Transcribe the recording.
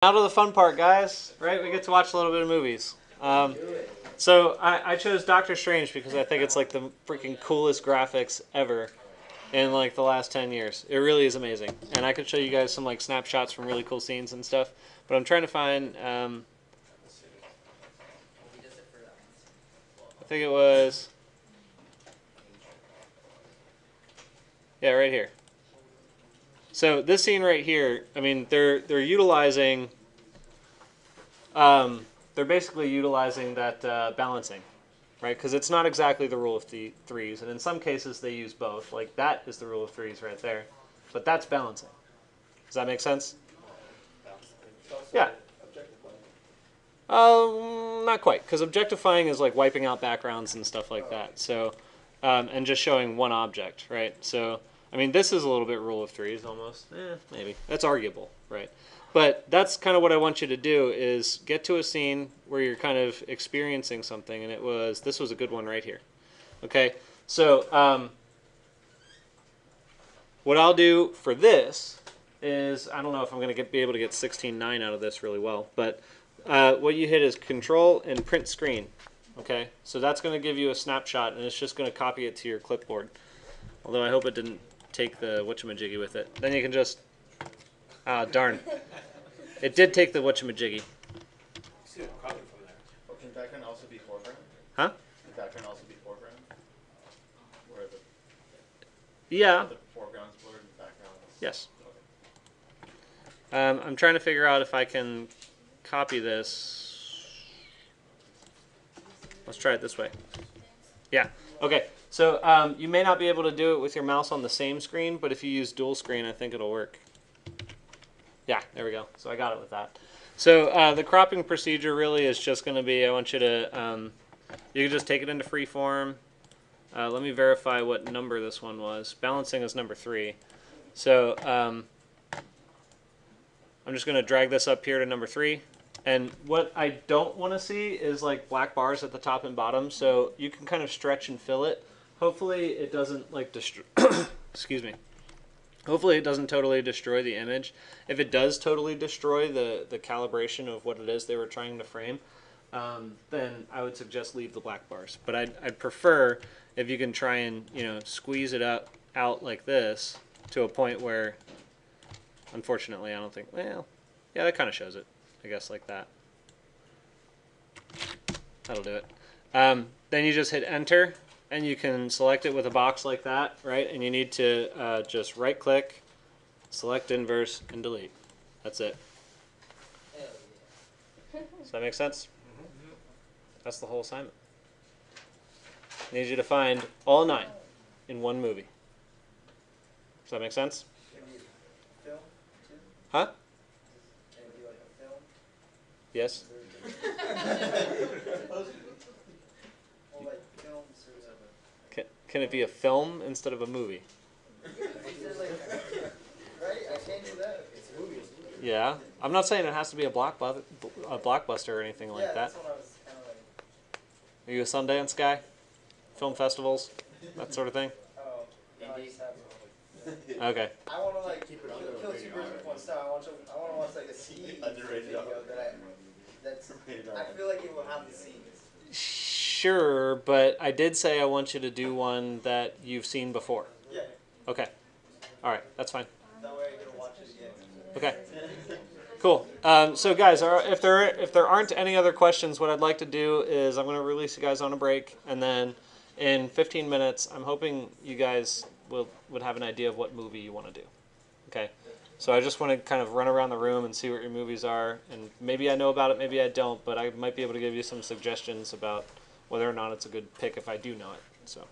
Now to the fun part, guys. Right, we get to watch a little bit of movies. So I chose Doctor Strange because I think it's like the freaking coolest graphics ever in like the last 10 years. It really is amazing, and I could show you guys some like snapshots from really cool scenes and stuff. But I'm trying to find. I think it was. Yeah, right here. So this scene right here, I mean, they're utilizing. They're basically utilizing that balancing, right? Because it's not exactly the rule of threes, and in some cases they use both. Like that is the rule of threes right there, but that's balancing. Does that make sense? Yeah. Not quite, because objectifying is like wiping out backgrounds and stuff like that. So, and just showing one object, right? So, I mean, this is a little bit rule of threes almost. Maybe that's arguable, right? But that's kind of what I want you to do is get to a scene where you're kind of experiencing something, and this was a good one right here. Okay, so what I'll do for this is, I don't know if I'm going to be able to get 16:9 out of this really well, but what you hit is Control and Print Screen. Okay, so that's going to give you a snapshot, and it's just going to copy it to your clipboard. Although I hope it didn't take the whatchamajiggy with it. Then you can just, darn. It did take the whatchamajiggy. See a copy from there. Well, can background also be foreground? Huh? Can background also be foreground? Where Yeah. the foreground's blurred and the background's... Yes. Okay. I'm trying to figure out if I can copy this. Let's try it this way. Yeah. Okay. So you may not be able to do it with your mouse on the same screen, but if you use dual screen, I think it'll work. Yeah, there we go. So I got it with that. So the cropping procedure really is just going to be, I want you to, you can just take it into freeform. Let me verify what number this one was. Balancing is number 3. So I'm just going to drag this up here to number 3. And what I don't want to see is like black bars at the top and bottom. So you can kind of stretch and fill it. Hopefully it doesn't like destroy, excuse me. Hopefully it doesn't totally destroy the image. If it does totally destroy the calibration of what it is they were trying to frame, then I would suggest leave the black bars. But I'd prefer if you can try and squeeze it out like this to a point where, unfortunately, I don't think. Well, yeah, that kind of shows it. I guess like that. That'll do it. Then you just hit Enter. And you can select it with a box like that, right? And you need to just right-click, select inverse, and delete. That's it. Does that make sense? That's the whole assignment. I need you to find all 9 in one movie. Does that make sense? Can it be a film too? Huh? Can it be like a film? Yes. Well, like films or whatever. Can it be a film instead of a movie? Right? I can't do that. It's movies. Yeah. I'm not saying it has to be a blockbuster or anything like that. That's what I was kind of like. Are you a Sundance guy? Film festivals? That sort of thing? Oh, no, I just have Okay. I want to like kill 2 birds with one stone. I want to watch like a scene video I feel like it will have the scenes. Sure, but I did say I want you to do one that you've seen before. Yeah. Okay. All right, that's fine. That way I can watch it again. Okay. Cool. So guys, if there aren't any other questions, what I'd like to do is I'm going to release you guys on a break, and then in 15 minutes, I'm hoping you guys would have an idea of what movie you want to do. Okay. So I just want to kind of run around the room and see what your movies are, and maybe I know about it, maybe I don't, but I might be able to give you some suggestions about whether or not it's a good pick if I do know it. So.